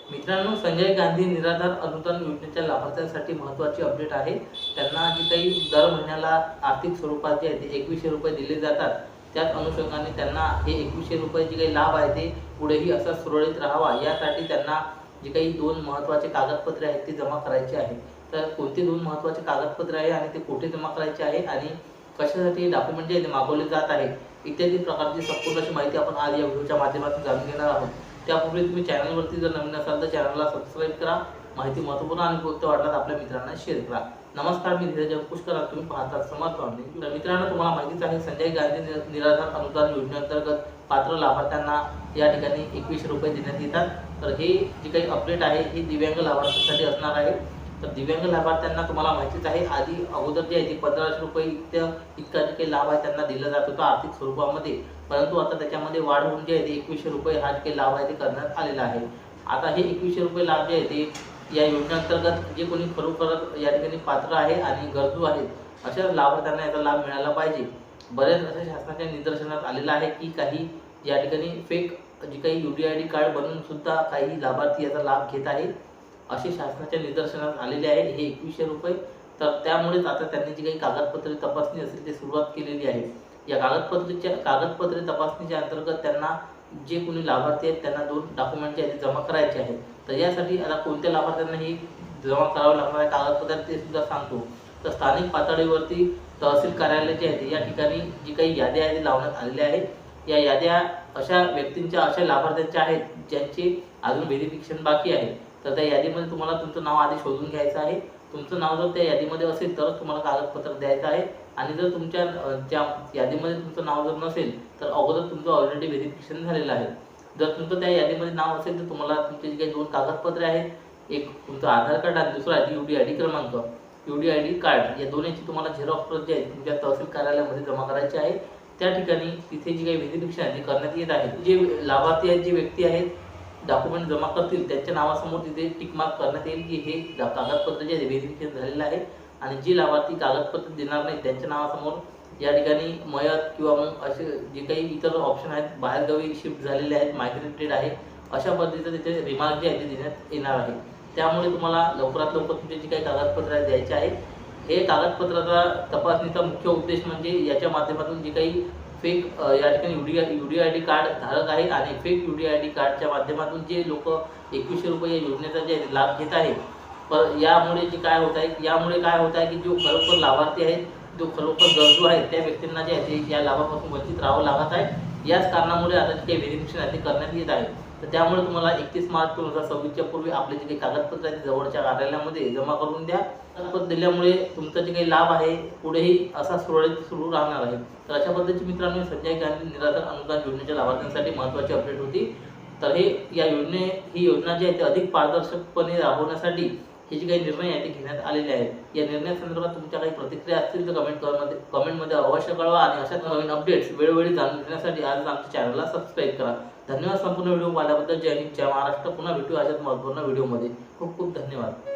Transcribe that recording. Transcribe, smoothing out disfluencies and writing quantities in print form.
मित्रांनो, संजय गांधी निराधार अनुदान योजनेच्या लाभार्थ्यांसाठी महत्त्वाची अपडेट आहे। त्यांना जी काही दर महिन्याला आर्थिक स्वरूपात जे आहे ते 2100 रुपये दिले जातात, त्याच अनुषंगाने त्यांना हे 2100 रुपये जे काही लाभ आहे ते पुढेही असा सुरळीत राहावा यासाठी त्यांना जे काही 2 महत्त्वाचे कागदपत्रे आहेत ते जमा करायचे आहे। तर कोणते 2 महत्त्वाचे कागदपत्रे आहे आणि ते कुठे जमा करायचे आहे आणि कशासाठी डॉक्युमेंट जे आहे ते मागवले जात आहे, इत्यादी प्रकारची संपूर्ण अशी माहिती आपण आज या व्हिडिओच्या माध्यमातून जाणून घेणार आहोत। त्यापूर्वी तुम्ही चॅनलवरती जर नवीन असाल तर चॅनलला सबस्क्राइब करा। माहिती महत्त्वपूर्ण आणि उपयुक्त वाटल्यास आपल्या मित्रांना शेअर करा। नमस्कार, मी धीरज पुष्कर, तुम्ही पाहता समर्थ ऑनलाईन। तर मित्रांनो, तुम्हाला माहितीच आहे संजय गांधी निराधार अनुदान योजनेअंतर्गत पात्र लाभार्थ्यांना या ठिकाणी 2100 रुपये देण्यात येतात। तर हे जे काही अपडेट आहे हे दिव्यांग लाभार्थ्यांसाठी असणार आहे। तर दिव्यांग लाभार्थ्यांना तुम्हाला माहितीच आहे आधी अगोदर जे आहे ते 1500 रुपये इतका जे काही लाभ आहे त्यांना दिला जात होता आर्थिक स्वरूपामध्ये, परंतु आता त्याच्यामध्ये वाढ होऊन जे आहे ते 2100 रुपये हा जे काही लाभ आहे ते करण्यात आलेला आहे। आता हे 2100 रुपये लाभ जे आहे ते या योजनेअंतर्गत जे कोणी खरोखर या ठिकाणी पात्र आहे आणि गरजू आहेत अशा लाभार्थ्यांना याचा लाभ मिळाला पाहिजे। बरेच अशा शासनाच्या निदर्शनात आलेलं आहे की काही या ठिकाणी फेक जे काही UDID कार्ड बनवून सुद्धा काही लाभार्थी याचा लाभ घेत आहे, असे शासनाच्या निदर्शनास आलेले आहे हे 2100 रुपये। तर त्यामुळेच आता त्यांनी जी काही कागदपत्रे तपासणी असेल ती सुरुवात केलेली आहे। या कागदपत्रे तपासणीच्या अंतर्गत त्यांना जे कोणी लाभार्थी आहेत त्यांना 2 डॉक्युमेंट जे आहेत ते जमा करायचे आहेत। तर यासाठी आता कोणत्या लाभार्थ्यांना हे जमा करावं लागणार आहे कागदपत्र ते सुद्धा सांगतो। तर स्थानिक पातळीवरती तहसील कार्यालय जे आहे या ठिकाणी जी काही याद्या आहेत लावण्यात आलेल्या आहेत। या याद्या अशा व्यक्तींच्या अशा लाभार्थ्यांच्या आहेत ज्यांचे अजून व्हेरिफिकेशन बाकी आहे। तर त्या यादीमध्ये तुम्हाला तुमचं नाव आधी शोधून घ्यायचं आहे। तुमचं नाव जर त्या यादीमध्ये असेल तरच तुम्हाला कागदपत्र द्यायचं आहे आणि जर तुमच्या त्या यादीमध्ये तुमचं नाव जर नसेल तर अगोदर तुमचं ऑलरेडी व्हेरिफिकेशन झालेलं आहे। जर तुमचं त्या यादीमध्ये नाव असेल तर तुम्हाला तुमचे जे काही 2 कागदपत्रे आहेत, एक तुमचं आधार कार्ड आणि दुसरा UDID क्रमांक, UDID कार्ड, या दोन्हीची तुम्हाला झेरॉक्स प्रत जी आहे तुमच्या तहसील कार्यालयामध्ये जमा करायची आहे। त्या ठिकाणी तिथे जी काही व्हेरिफिकेशन आहे ते करण्यात येत आहे। जे लाभार्थी आहेत, जे व्यक्ती आहेत डॉक्युमेंट जमा करतील त्यांच्या नावासमोर तिथे टिक मार्क करण्यात येईल की हे कागदपत्र जे आहे व्हेरिफिकेशन झालेलं आहे आणि जे लाभार्थी कागदपत्र देणार नाही त्यांच्या नावासमोर या ठिकाणी मयत किंवा मग असे जे काही इतर ऑप्शन आहेत, बाहेरगावी शिफ्ट झालेले आहेत, मायग्रेटेड आहे, अशा पद्धतीचं तिथे रिमार्क जे आहे ते देण्यात येणार आहे। त्यामुळे तुम्हाला लवकरात लवकर तुमचे जे काही कागदपत्र द्यायचे आहे, हे कागदपत्राचा तपासणीचा मुख्य उद्देश म्हणजे याच्या माध्यमातून जे काही फेक या ठिकाणी UDID कार्ड धारक आहे आणि फेक UDID कार्डच्या माध्यमातून जे लोक 2100 रुपये या योजनेचा जे लाभ घेत आहेत, पण यामुळे काय होत आहे की जो खरोखर लाभार्थी आहे, जो खरोखर गरजू आहे त्या व्यक्तींना जे आहे ते या लाभापासून वंचित राहावं लागत आहे। याच कारणामुळे आता जे काही व्हेरिफिकेशन आहे ते करण्यात येत आहे। तर त्यामुळे तुम्हाला 31 मार्च 2026च्या पूर्वी आपले जे काही कागदपत्र आहेत जवळच्या कार्यालयामध्ये जमा करून द्या। कागदपत्र दिल्यामुळे तुमचा जे काही लाभ आहे पुढेही असा सुरळीत सुरू राहणार आहे। तर अशा पद्धतीची मित्रांनो संजय गांधी निराधार अनुदान योजनेच्या लाभार्थ्यांसाठी महत्त्वाची अपडेट होती। तर ही योजना जी आहे ती अधिक पारदर्शकपणे राबवण्यासाठी हे जे काही निर्णय आहे ते घेण्यात आलेले आहेत। या निर्णयासंदर्भात तुमच्या काही प्रतिक्रिया असतील तर कमेंटमध्ये अवश्य कळवा आणि अशाच नवीन अपडेट्स वेळोवेळी जाणून घेण्यासाठी आज आमच्या चॅनलला सबस्क्राइब करा। धन्यवाद संपूर्ण व्हिडिओ पाहिल्याबद्दल। जय हिंद, जय महाराष्ट्र। पुन्हा भेटू अशाच महत्त्वपूर्ण व्हिडिओमध्ये। खूप खूप धन्यवाद।